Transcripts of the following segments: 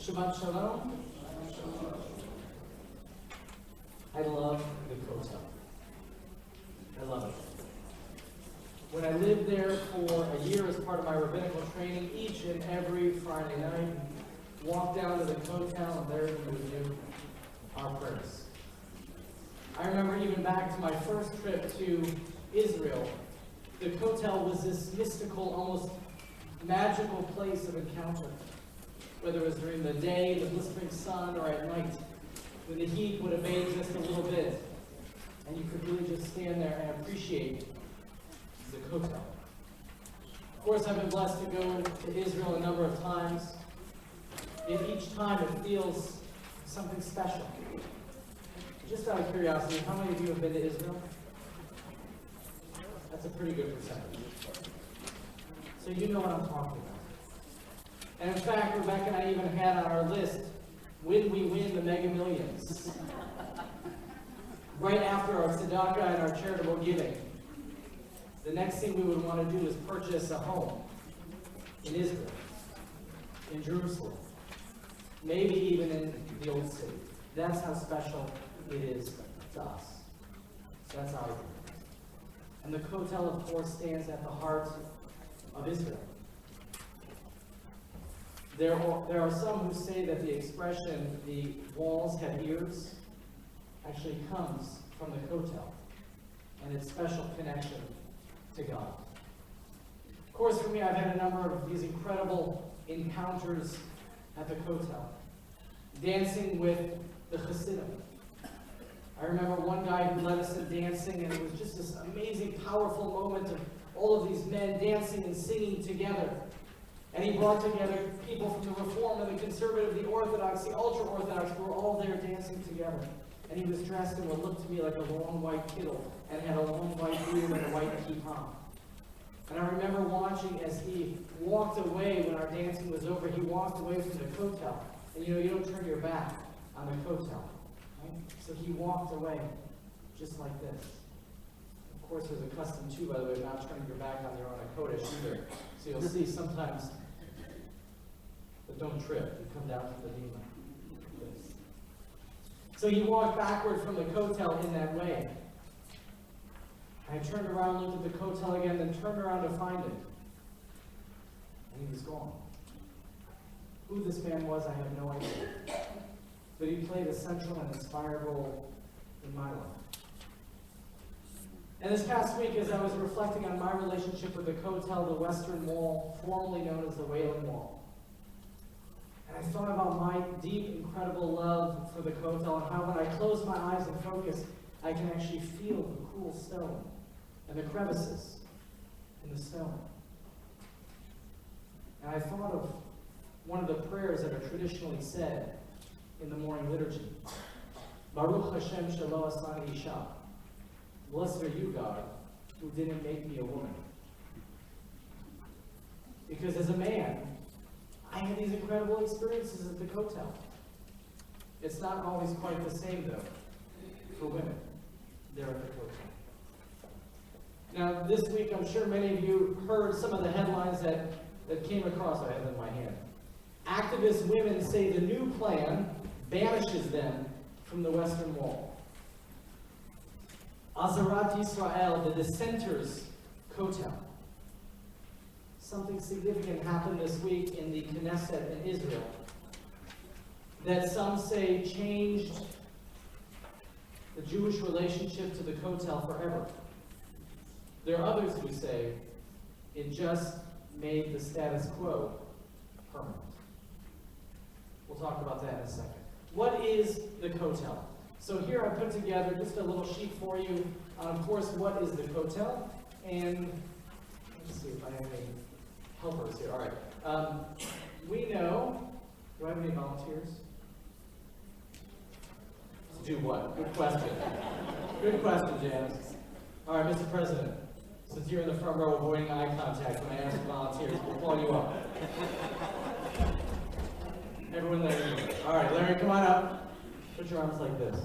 Shabbat Shalom. I love the hotel. I love it. When I lived there for a year as part of my rabbinical training, each and every Friday night, walk down to the hotel, and there we would do our prayers. I remember even back to my first trip to Israel, the hotel was this mystical, almost magical place of encounter. Whether it was during the day, the blistering sun, or at night, when the heat would abate just a little bit, and you could really just stand there and appreciate the hotel. Of course, I've been blessed to go to Israel a number of times. Yet each time it feels something special. Just out of curiosity, how many of you have been to Israel? That's a pretty good percentage. So you know what I'm talking about. And in fact, Rebecca and I even had on our list, when we win the Mega Millions. Right after our tzedakah and our charitable giving, the next thing we would want to do is purchase a home in Israel, in Jerusalem, maybe even in the Old City. That's how special it is to us. So that's our dream. And the Kotel, of course, stands at the heart of Israel. There are some who say that the expression, the walls have ears, actually comes from the Kotel and its special connection to God. Of course, for me, I've had a number of these incredible encounters at the Kotel, dancing with the Hasidim. I remember one guy who led us in dancing, and it was just this amazing, powerful moment of all of these men dancing and singing together. And he brought together people from the Reform and the Conservative, the Orthodox, the Ultra-Orthodox, who were all there dancing together. And he was dressed in what looked to me like a long white kittel, and had a long white beard and a white kippah. And I remember watching as he walked away when our dancing was over. He walked away from the kotel. And you don't turn your back on the kotel. Right? So he walked away just like this. Of course, there's a custom too, by the way, of not turning your back on your own kodesh either. So you'll see sometimes, but don't trip. You come down to the bima. So he walked backward from the kotel in that way. I turned around, looked at the kotel again, then turned around to find it. And he was gone. Who this man was, I have no idea. But he played a central and inspired role in my life. And this past week, as I was reflecting on my relationship with the kotel, the Western Wall, formerly known as the Wailing Wall, and I thought about my deep, incredible love for the kotel, and how when I close my eyes and focus, I can actually feel the cool stone and the crevices in the stone. And I thought of one of the prayers that are traditionally said in the morning liturgy. Baruch Hashem shelo asani isha. Blessed are you, God, who didn't make me a woman. Because as a man, I had these incredible experiences at the kotel. It's not always quite the same, though, for women there at the kotel. Now, this week, I'm sure many of you heard some of the headlines that came across. I have them in my hand. Activist women say the new plan banishes them from the Western Wall. Azarat Yisrael, the dissenters' kotel. Something significant happened this week in the Knesset in Israel that some say changed the Jewish relationship to the kotel forever. There are others who say it just made the status quo permanent. We'll talk about that in a second. What is the kotel? So here I put together just a little sheet for you on, of course, what is the kotel, and let's see if I have any helpers here. All right. We know, do I have any volunteers? To do what? Good question. Good question, Janice. All right, Mr. President, since you're in the front row avoiding eye contact when I ask for volunteers, we'll call you up. Everyone, Larry. All right, Larry, come on up. Put your arms like this.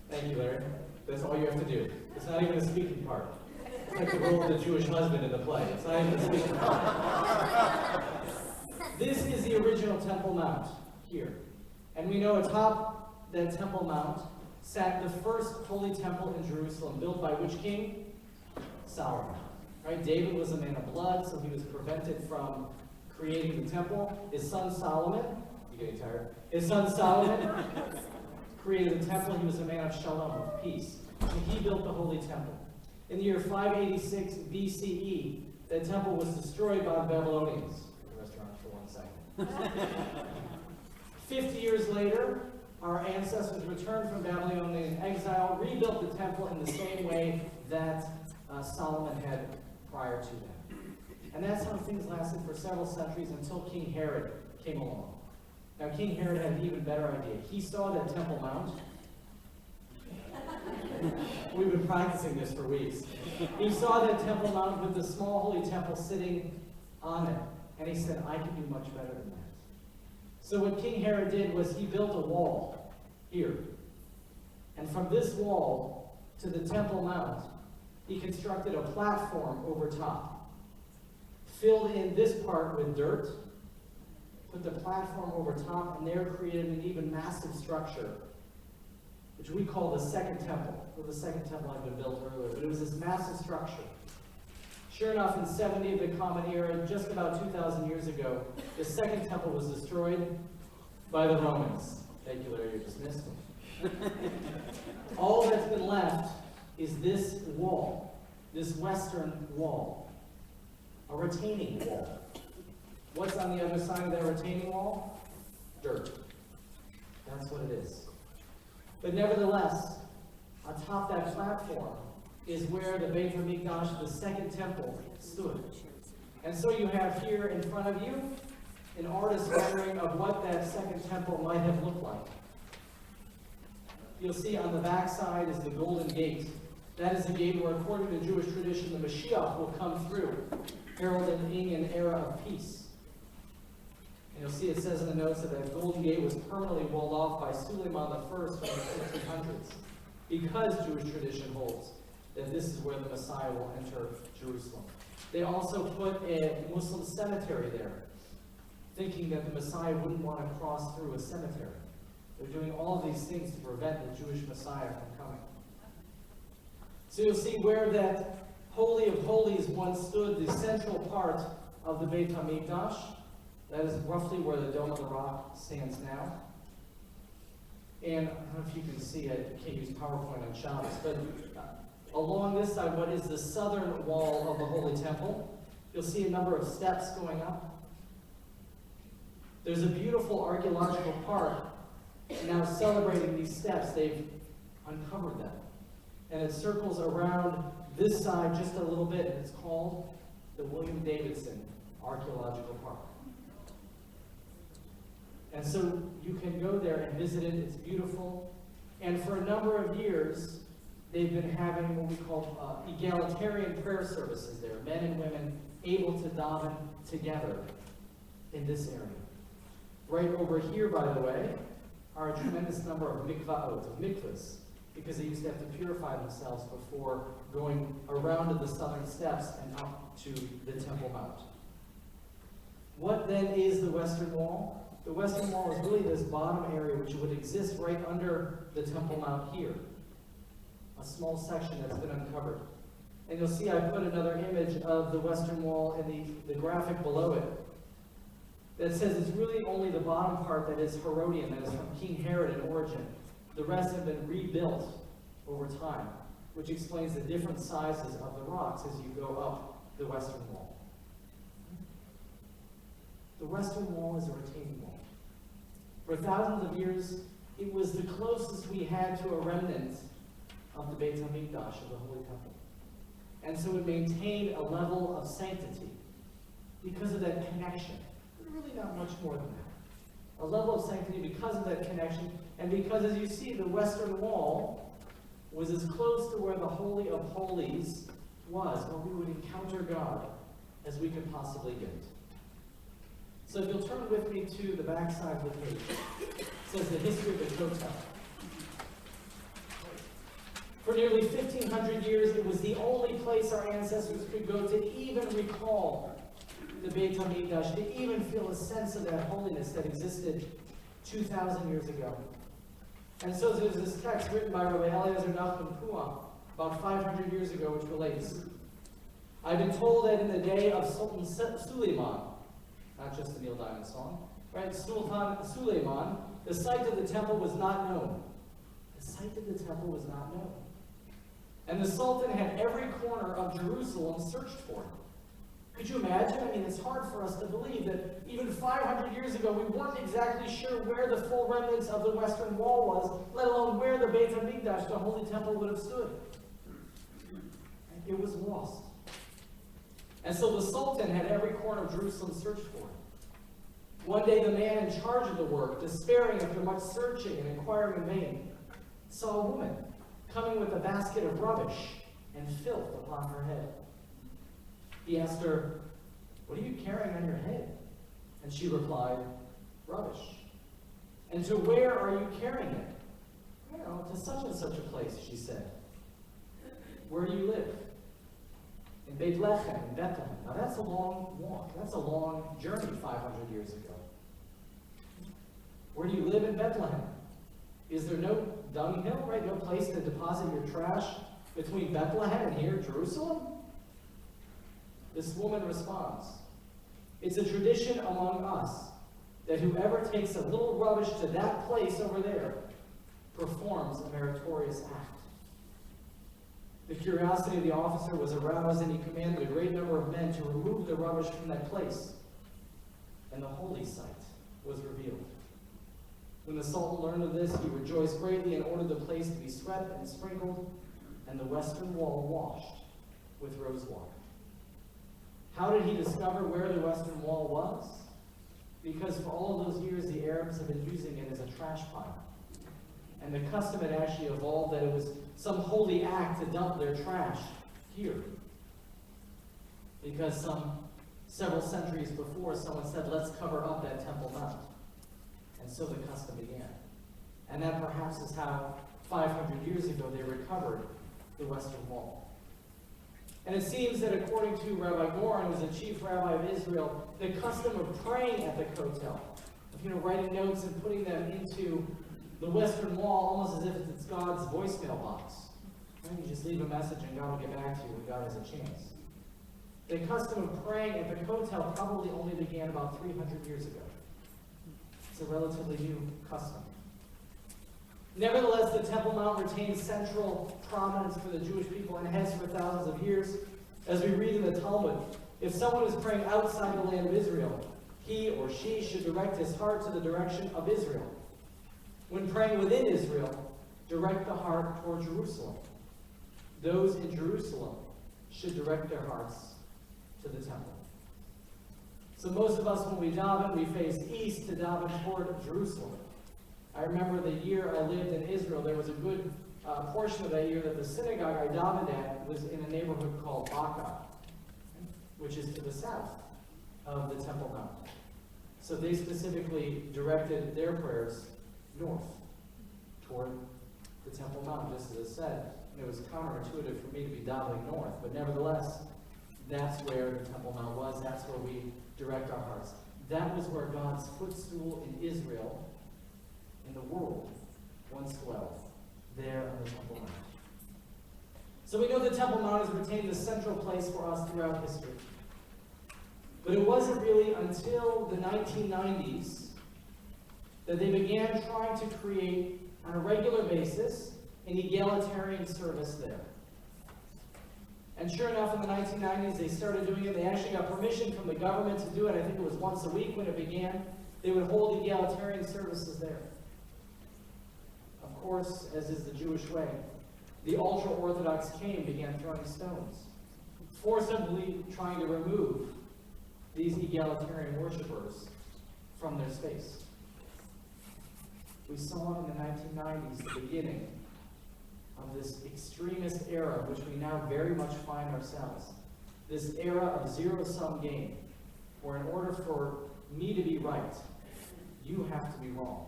Thank you, Larry. That's all you have to do. It's not even a speaking part. It's like the role of the Jewish husband in the play. It's not even a speaking part. This is the original Temple Mount here. And we know atop that Temple Mount sat the first holy temple in Jerusalem, built by which king? Solomon. Right? David was a man of blood, so he was prevented from creating the temple. His son Solomon, you getting tired? His son Solomon created the temple. He was a man of shalom, of peace. And he built the holy temple. In the year 586 BCE, that temple was destroyed by the Babylonians. The restaurant for 1 second. 50 years later, our ancestors returned from Babylonian exile, rebuilt the temple in the same way that Solomon had prior to them. And that's how things lasted for several centuries until King Herod came along. Now, King Herod had an even better idea. He saw that Temple Mount. We've been practicing this for weeks. He saw that Temple Mount with the small holy temple sitting on it. And he said, I can do much better than that. So what King Herod did was he built a wall here. And from this wall to the Temple Mount, he constructed a platform over top. Filled in this part with dirt, put the platform over top, and there created an even massive structure, which we call the Second Temple. Well, the Second Temple had been built earlier, but it was this massive structure. Sure enough, in 70 of the Common Era, just about 2,000 years ago, the Second Temple was destroyed by the Romans. Thank you, Larry, you're dismissed. All that's been left is this wall, this western wall, a retaining wall. What's on the other side of that retaining wall? Dirt. That's what it is. But nevertheless, atop that platform is where the Beit HaMikdash, the Second Temple, stood. And so you have here in front of you an artist's rendering of what that Second Temple might have looked like. You'll see on the back side is the Golden Gate. That is the gate where, according to Jewish tradition, the Mashiach will come through, heralding an era of peace. And you'll see it says in the notes that that Golden Gate was permanently walled off by Suleiman I from the 1500s, because Jewish tradition holds that this is where the Messiah will enter Jerusalem. They also put a Muslim cemetery there, thinking that the Messiah wouldn't want to cross through a cemetery. They're doing all of these things to prevent the Jewish Messiah from coming. So you'll see where that Holy of Holies once stood, the central part of the Beit HaMikdash. That is roughly where the Dome of the Rock stands now. And I don't know if you can see, I can't use PowerPoint on Shabbos, but along this side, what is the southern wall of the Holy Temple, you'll see a number of steps going up. There's a beautiful archaeological park now celebrating these steps. They've uncovered them. And it circles around this side just a little bit, and it's called the William Davidson Archaeological Park. And so you can go there and visit it. It's beautiful. And for a number of years, they've been having what we call egalitarian prayer services there. Men and women able to daven together in this area. Right over here, by the way, are a tremendous number of mikvaot, of mikvahs, because they used to have to purify themselves before going around to the southern steps and up to the Temple Mount. What then is the Western Wall? The Western Wall is really this bottom area which would exist right under the Temple Mount here. A small section that's been uncovered. And you'll see I put another image of the Western Wall in the graphic below it that says it's really only the bottom part that is Herodian, that is from King Herod in origin. The rest have been rebuilt over time, which explains the different sizes of the rocks as you go up the Western Wall. The Western Wall is a retaining wall. For thousands of years, it was the closest we had to a remnant of the Beit HaMikdash, of the Holy Temple. And so it maintained a level of sanctity because of that connection. Really not much more than that. A level of sanctity because of that connection, and because, as you see, the Western Wall was as close to where the Holy of Holies was, where we would encounter God, as we could possibly get. So if you'll turn with me to the back side of the page, it says the history of the Kotel. For nearly 1,500 years, it was the only place our ancestors could go to even recall the Beit HaMikdash, to even feel a sense of that holiness that existed 2,000 years ago. And so there's this text written by Rabbi about 500 years ago, which relates. I've been told that in the day of Sultan Suleiman, not just the Neil Diamond song, right? Sultan Suleiman, the site of the temple was not known. The site of the temple was not known. And the Sultan had every corner of Jerusalem searched for him. Could you imagine? I mean, it's hard for us to believe that even 500 years ago, we weren't exactly sure where the full remnants of the Western Wall was, let alone where the Beit HaMikdash, the Holy Temple, would have stood. It was lost. And so the Sultan had every corner of Jerusalem searched for him. One day, the man in charge of the work, despairing after much searching and inquiring in vain, saw a woman coming with a basket of rubbish and filth upon her head. He asked her, "What are you carrying on your head?" And she replied, "Rubbish." "And to where are you carrying it?" "You know, to such and such a place," she said. "Where do you live?" "In Bethlehem, in Bethlehem." Now that's a long walk. That's a long journey 500 years ago. "Where do you live in Bethlehem? Is there no dunghill, right? No place to deposit your trash between Bethlehem and here, Jerusalem?" This woman responds, "It's a tradition among us that whoever takes a little rubbish to that place over there performs a meritorious act." The curiosity of the officer was aroused, and he commanded a great number of men to remove the rubbish from that place. And the holy site was revealed. When the Sultan learned of this, he rejoiced greatly and ordered the place to be swept and sprinkled, and the western wall washed with rose water. How did he discover where the western wall was? Because for all of those years, the Arabs had been using it as a trash pile. And the custom had actually evolved that it was some holy act to dump their trash here. Because several centuries before, someone said, "Let's cover up that Temple Mount." And so the custom began. And that perhaps is how 500 years ago they recovered the Western Wall. And it seems that according to Rabbi Goren, who was the chief rabbi of Israel, the custom of praying at the Kotel, of writing notes and putting them into the Western Wall, almost as if it's God's voicemail box. Right? You just leave a message and God will get back to you when God has a chance. The custom of praying at the Kotel probably only began about 300 years ago. It's a relatively new custom. Nevertheless, the Temple Mount retains central prominence for the Jewish people and has for thousands of years. As we read in the Talmud, if someone is praying outside the land of Israel, he or she should direct his heart to the direction of Israel. When praying within Israel, direct the heart toward Jerusalem. Those in Jerusalem should direct their hearts to the temple. So most of us, when we daven, we face east to daven toward Jerusalem. I remember the year I lived in Israel, there was a good portion of that year that the synagogue I davened at was in a neighborhood called Baka, which is to the south of the Temple Mount. So they specifically directed their prayers north toward the Temple Mount, just as it said. It was counterintuitive for me to be davening north, but nevertheless, that's where the Temple Mount was. That's where we direct our hearts. That was where God's footstool in Israel, in the world, once dwelled, there on the Temple Mount. So we know the Temple Mount has retained a central place for us throughout history. But it wasn't really until the 1990s that they began trying to create, on a regular basis, an egalitarian service there. And sure enough, in the 1990s, they started doing it. They actually got permission from the government to do it. I think it was once a week when it began. They would hold egalitarian services there. Of course, as is the Jewish way, the ultra-Orthodox king began throwing stones, forcibly trying to remove these egalitarian worshipers from their space. We saw in the 1990s the beginning of this extremist era in which we now very much find ourselves. This era of zero-sum game, where in order for me to be right, you have to be wrong.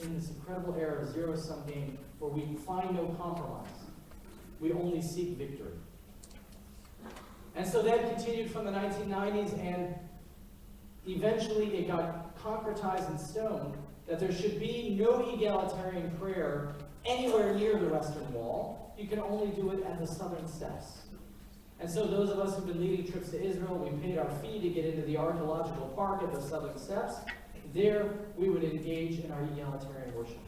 In this incredible era of zero-sum game, where we find no compromise, we only seek victory. And so that continued from the 1990s, and eventually it got concretized in stone that there should be no egalitarian prayer anywhere near the Western Wall. You can only do it at the southern steps. And so those of us who've been leading trips to Israel, we paid our fee to get into the archaeological park at the southern steps. There, we would engage in our egalitarian worship.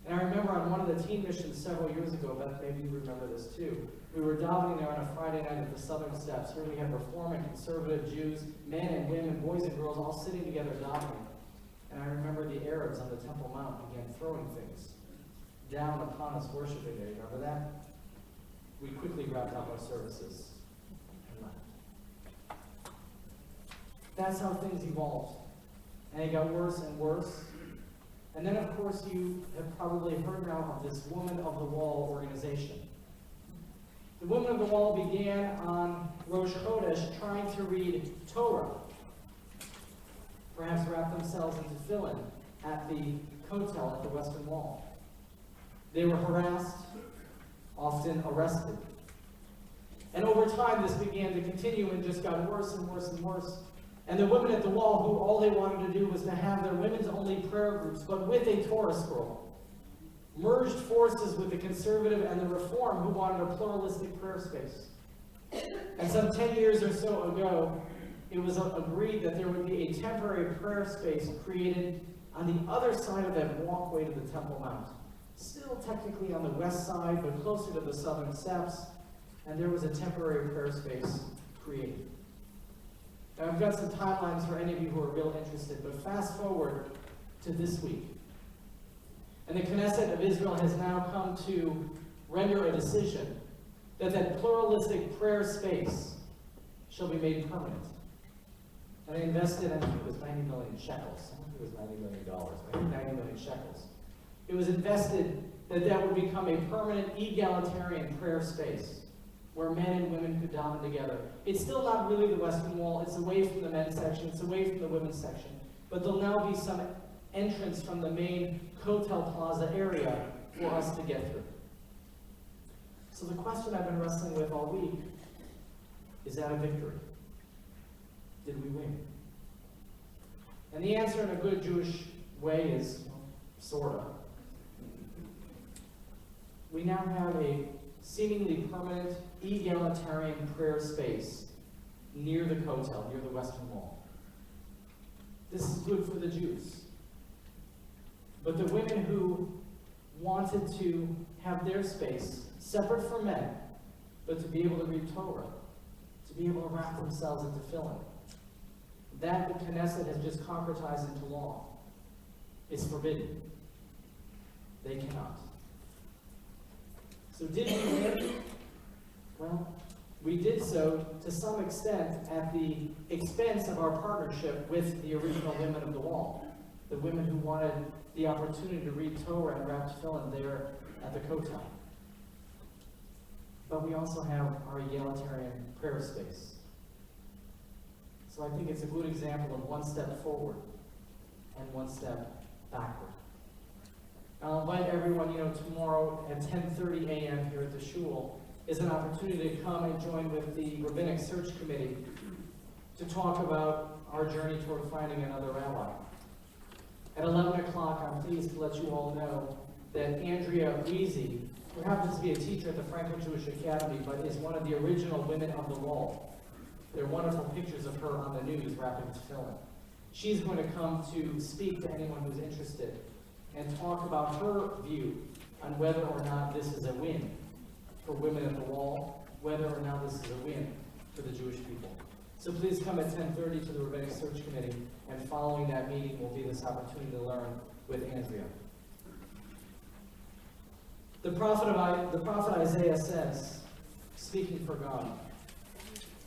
And I remember on one of the teen missions several years ago, but maybe you remember this too, we were davening there on a Friday night at the southern steps. Here we had Reform and conservative Jews, men and women, boys and girls, all sitting together davening. And I remember the Arabs on the Temple Mount began throwing things down upon us worshiping there. You remember that? We quickly wrapped up our services and left. That's how things evolved. And it got worse and worse. And then, of course, you have probably heard now of this Woman of the Wall organization. The Women of the Wall began on Rosh Chodesh trying to read Torah, perhaps wrap themselves into tefillin at the Kotel at the Western Wall. They were harassed, often arrested. And over time, this began to continue and just got worse and worse and worse. And the women at the wall, who all they wanted to do was to have their women's-only prayer groups, but with a Torah scroll, merged forces with the conservative and the Reform, who wanted a pluralistic prayer space. And some 10 years or so ago, it was agreed that there would be a temporary prayer space created on the other side of that walkway to the Temple Mount. Still technically on the west side, but closer to the southern steps, and there was a temporary prayer space created. Now, I've got some timelines for any of you who are real interested, but fast forward to this week. And the Knesset of Israel has now come to render a decision that that pluralistic prayer space shall be made permanent. And they invested, I think it was 90 million shekels. I don't think it was $90 million, I think 90 million shekels. It was invested that that would become a permanent egalitarian prayer space where men and women could daven together. It's still not really the Western Wall. It's away from the men's section. It's away from the women's section. But there'll now be some entrance from the main Kotel Plaza area for us to get through. So the question I've been wrestling with all week, is that a victory? Did we win? And the answer in a good Jewish way is, sort of. We now have a seemingly permanent egalitarian prayer space near the Kotel, near the Western Wall. This is good for the Jews. But the women who wanted to have their space separate from men, but to be able to read Torah, to be able to wrap themselves into tefillin, that the Knesset has just concretized into law. It's forbidden. They cannot. So did we win? Well, we did so to some extent at the expense of our partnership with the original Women of the Wall, the women who wanted the opportunity to read Torah and wrap tefillin there at the Kotel. But we also have our egalitarian prayer space. So I think it's a good example of one step forward and one step backward. I'll invite everyone, tomorrow at 10:30 a.m. here at the shul is an opportunity to come and join with the Rabbinic Search Committee to talk about our journey toward finding another rabbi. At 11 o'clock, I'm pleased to let you all know that Andrea Weezy, who happens to be a teacher at the Franco-Jewish Academy, but is one of the original Women of the Wall. There are wonderful pictures of her on the news wrapping tefillin. She's going to come to speak to anyone who's interested and talk about her view on whether or not this is a win for Women at the Wall, whether or not this is a win for the Jewish people. So please come at 10:30 to the Rabbinic Search Committee, and following that meeting will be this opportunity to learn with Andrea. The prophet Isaiah says, speaking for God,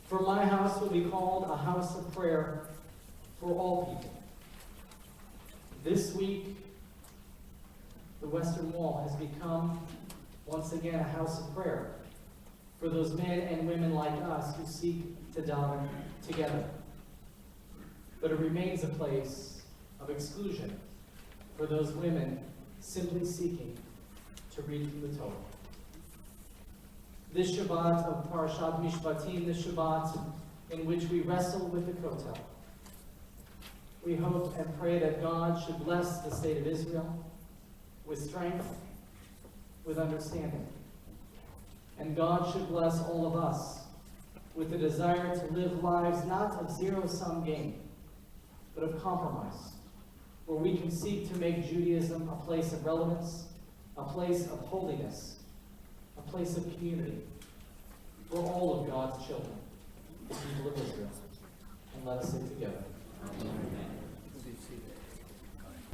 "For my house will be called a house of prayer for all people." This week, the Western Wall has become, once again, a house of prayer for those men and women like us who seek to daven together. But it remains a place of exclusion for those women simply seeking to read from the Torah. this Shabbat of Parashat Mishpatim, this Shabbat in which we wrestle with the Kotel. We hope and pray that God should bless the state of Israel with strength, with understanding. And God should bless all of us with the desire to live lives not of zero-sum game, but of compromise, where we can seek to make Judaism a place of relevance, a place of holiness, a place of community, for all of God's children, the people of Israel. And let us say together. Amen.